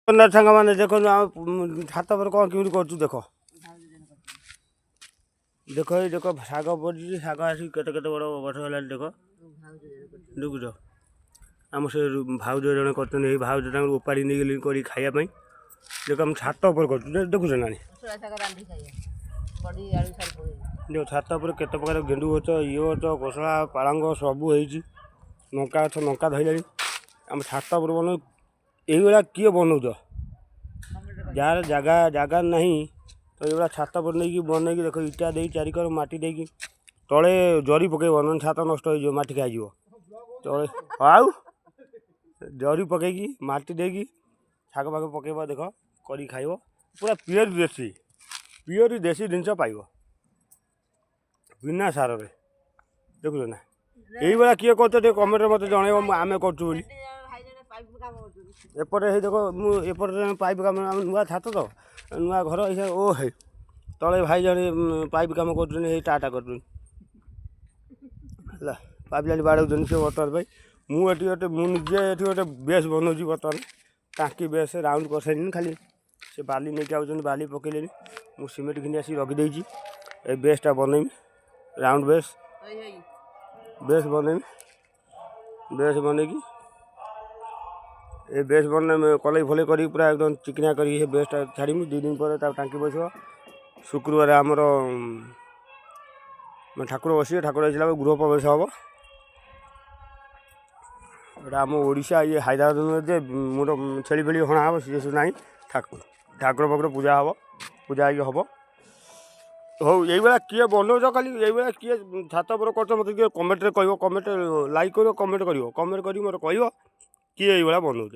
ସାଙ୍ଗ ମାନେ ଦେଖନ୍ତୁ ଛାତ ଉପରେ କ'ଣ କେମିତି କରୁଛୁ ଦେଖ ଦେଖ ଏଇ ଦେଖ ଶାଗ ପଡ଼ିଛି ଶାଗ ଆସିକି କେତେ କେତେ ବଡ଼ ଗଛ ହେଲାଣି ଦେଖ ଦେଖୁଛ ଆମ ସେ ଭାଉଜ ଜଣେ କରୁଛନ୍ତି ଏଇ ଭାଉଜ ତାଙ୍କୁ ଉପାଡ଼ି ନେଇଗଲି କରି ଖାଇବା ପାଇଁ ଦେଖ ଆମେ ଛାତ ଉପରେ କରୁଛୁ ଦେଖୁଛ ନାଣି ଦେଖ ଛାତ ଉପରେ କେତେ ପ୍ରକାର ଗେଣ୍ଡୁ ଗଛ ଇଏ ଗଛ କୋଶଳା ପାଳଙ୍ଗ ସବୁ ହେଇଛି ଲଙ୍କା ଗଛ ଲଙ୍କା ଧଇଲାଣି ଆମ ଛାତ ଉପରେ ବନଉ এইগুলা କିଏ ବନଉଛ ଯାହାର ଜାଗା ନାହିଁ ତ ଏଇଭଳିଆ ଛାତ ଉପରେ ନେଇକି ବନେଇକି ଦେଖ ଇଟା ଦେଇ ଚାରିକର ମାଟି ଦେଇକି ତଳେ ଜରି ପକେଇବ ନହେଲେ ଛାତ ନଷ୍ଟ ହେଇଯିବ ମାଟି ଖାଇଯିବ ତଳେ ଆଉ ଜରି ପକେଇକି ମାଟି ଦେଇକି ଶାଗ ଫାଗ ପକେଇବ ଦେଖ କରିକି ଖାଇବ ପୁରା ପିଓର ଦେଶୀ ଜିନିଷ ପାଇବ ବିନା ସାରରେ ଦେଖୁଛ ନା এইଭଳିଆ କିଏ କରୁଛ ଟିକେ କମେଣ୍ଟରେ ମୋତେ ଜଣେଇବ ଆମେ କରୁଛୁ ବୋଲି ଏପଟେ ହେଇ ଦେଖ ମୁଁ ଏପଟେ ପାଇପ୍ କାମ ନୂଆ ଛାତ ତ ନୂଆ ଘର ଏଇ ଓ ହେଇ ତଳେ ଭାଇ ଜଣେ ପାଇପ୍ କାମ କରୁଛନ୍ତି ହେଇ ଟାଟା କରୁଛନ୍ତି ହେଲା ପାଇପ୍ ଲାଇନ୍ ବାଡ଼ଉଛନ୍ତି ସେ ବର୍ତ୍ତମାନ ପାଇଁ ମୁଁ ନିଜେ ଏଠି ଗୋଟେ ବେସ୍ ବନଉଛି ବର୍ତ୍ତମାନ ଟାଙ୍କି ବେସ୍ ରାଉଣ୍ଡ କରିସାରିଲିନି ଖାଲି ସେ ବାଲି ନେଇକି ଆଉଛନ୍ତି ବାଲି ପକେଇଲେନି ମୁଁ ସିମେଣ୍ଟ କିଣି ଆସିକି ରଖିଦେଇଛି ଏଇ ବେସ୍ଟା ବନେଇବି ରାଉଣ୍ଡ ବେସ୍ ବନେଇକି ଏ ବେସ୍ କଲେଇ ଫଲେଇ କରିକି ପୁରା ଏକଦମ ଚିକିଣା କରିକି ସେ ବେସ୍ଟା ଛାଡ଼ିମି 2 ଦିନ ପରେ ତାକୁ ଟାଙ୍କି ବସିବ ଶୁକ୍ରବାର ଆମର ଠାକୁର ବସିବେ ଠାକୁର ଆସିଲା ବେଳେ ଗୃହ ପ୍ରବେଶ ହେବ ଏଇଟା ଆମ ଓଡ଼ିଶା ଇଏ ହାଇଦ୍ରାବାଦ ନୁହେଁ ଯେ ମୋର ଛେଳି ଫେଳି ହଣା ହେବ ସିଏ ସବୁ ନାହିଁ ଠାକୁର ପାଖରେ ପୂଜା ହେଇକି ହେବ ହଉ এইଭଳିଆ କିଏ ବନଉଛ ଖାଲି এইଭଳିଆ କିଏ ଛାତ ଉପରେ କରୁଛ ମୋତେ କିଏ କମେଣ୍ଟରେ କହିବ କମେଣ୍ଟ ଲାଇକ୍ କରିବ କମେଣ୍ଟ କରିବ କମେଣ୍ଟ କରିକି ମୋତେ କହିବ କିଏ এইଭଳିଆ ବନଉଛ।